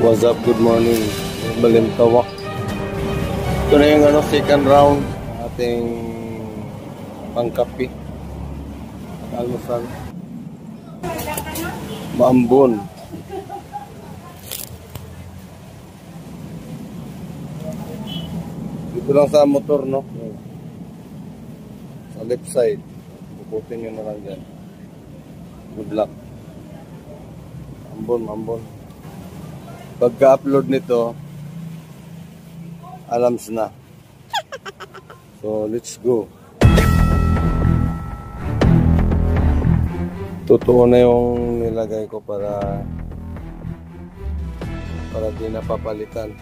What's up? Good morning. Balintawak. Ito na yung second round ating pangkapi. Almusal. Maambon. Dito lang sa motor, no? Sa left side. Bukutin nyo na lang dyan. Good luck. Maambon. Pagka-upload nito, alams na. So, let's go. Totoo na yung nilagay ko para di napapalitan.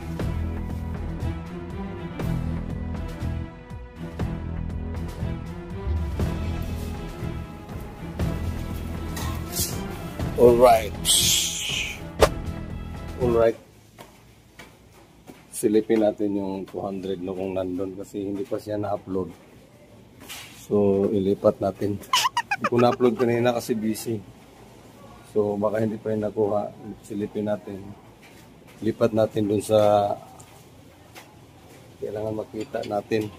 Alright. Silipin natin yung 200 no kung nandun kasi hindi pa siya na-upload. So, ilipat natin. Hindi ko na-upload kanina kasi busy. So, baka hindi pa yung nakuha. Silipin natin. Lipat natin dun sa kailangan makita natin.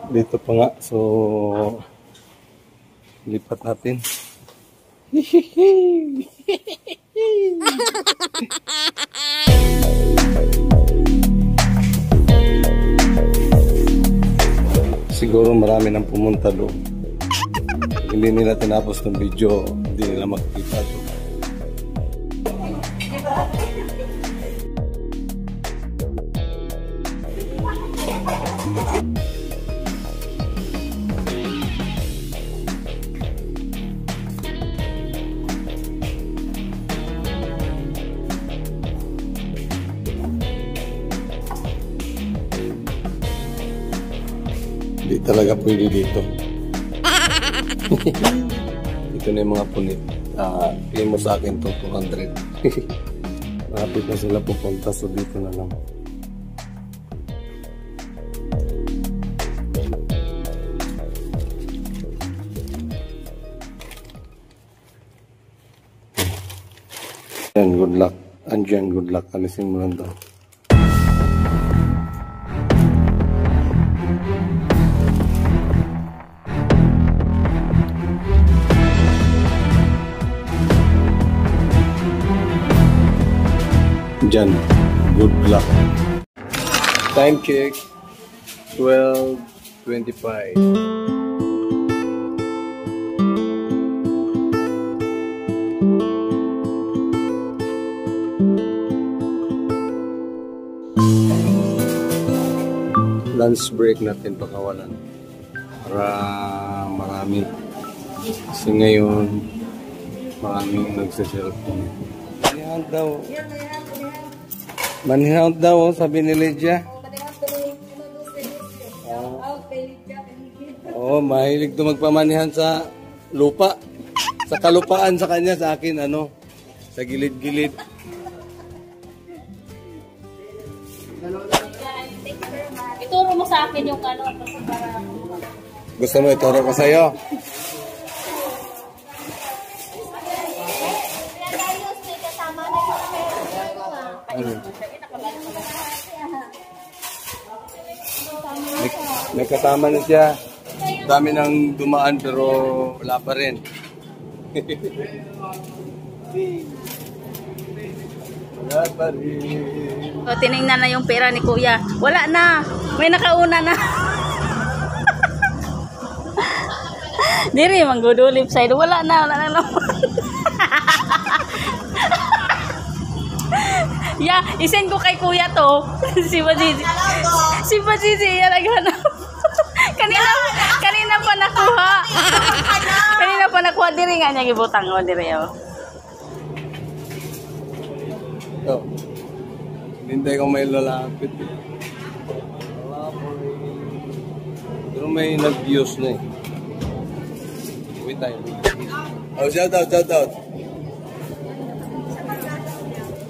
Dito pa nga, so lipat natin. Siguro marami nang pumunta doon. Hindi nila tinapos ng video, hindi nila makikita doon. Hindi talaga pwede dito. Ito na yung mga punit. Pili mo sa akin to 200. Malapit na sila pupunta, so dito na lang. Yan, good luck. Andyan, good luck. Alisin mo lang daw. Jan, good luck. Time check, 12:25. Lunch break natin pakawalan para marami. Kasi ngayon maraming nagsa-cellphone. Ayan daw. Manihang daw, sabi ni Lydia. Oo, mahilig to magpamanihan sa lupa. Sa kalupaan sa kanya, sa akin, sa gilid-gilid. Ituro mo sa akin yung para... Gusto mo ituro ko sa'yo? May kasama na siya. Dami nang dumaan pero wala pa rin. Wala pa rin. So, tinignan na yung pera ni Kuya. Wala na. May nakauna na. Diri, manggudulip side. Wala na naman. Yeah, isend ko kay Kuya to. Si Bazizi. Si Bazizi yan naghanap. Kanina pa nakuha. Kanina pa nakuha diri nga niya gibutang ko diri oh. So, hintay ko may lalapit. Pero may nag-views na eh. Wait tayo. Oh, shout out.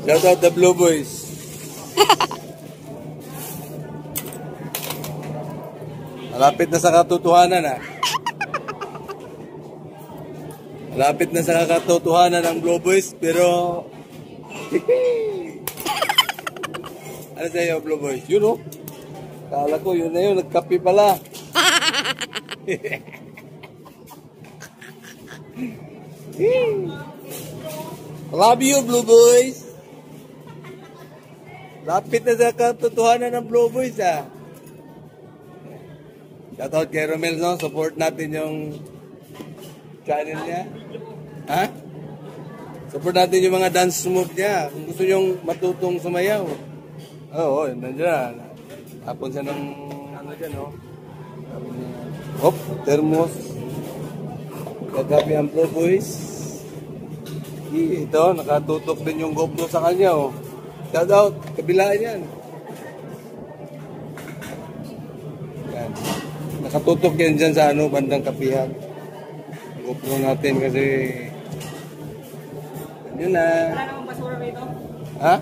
Shout out the Blue Boys. Malapit na sa katotohanan ah. Malapit na sa katotohanan ng Blue Boys, pero... Ano sa'yo, Blue Boys? Yun oh. Kala ko, yun na yun. Nagkapi pala. Love you, Blue Boys. Lapit na sa katotohanan ng Blue Boys, ah. Shoutout kay Romel, no? Support natin yung channel niya. Ha? Support natin yung mga dance move niya. Kung gusto nyong matutong sumayaw. Oo, nandiyan. Tapon siya ng ano dyan, no? Hop, thermos. Kagabi ang Blue Boys. Ito, nakatutok din yung GoPro sa kanya, oh. Shoutout, kabilaan yan. Yan. Nakatutok yan dyan sa ano, bandang kapihan. GoPro natin kasi... Yun na. Wala namang basura rito? Ha?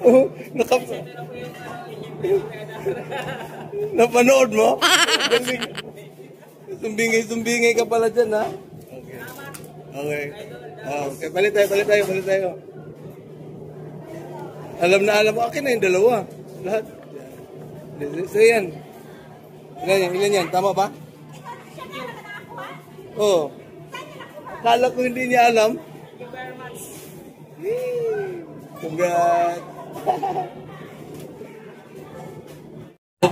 Oh, napanood mo? Sumbingay ka pala dyan, ha? Okay. Okay. Okay, palit tayo. Alam mo, akin na yung dalawa. Lahat. So yan. Ilan yan? Tama ba? Oo. Kala ko hindi niya alam. Thank you very much. Congrats.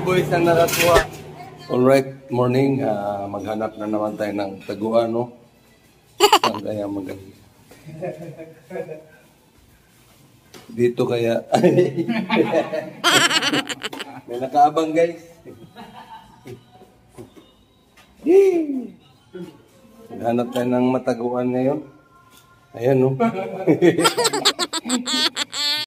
Boys ang nakakuha. Alright, morning. Maghanap na naman tayo ng taguan, no? Saan kaya magaling? Dito kaya. May nakaabang, guys. Maghanap tayo ng mataguan ngayon. Ayan, no?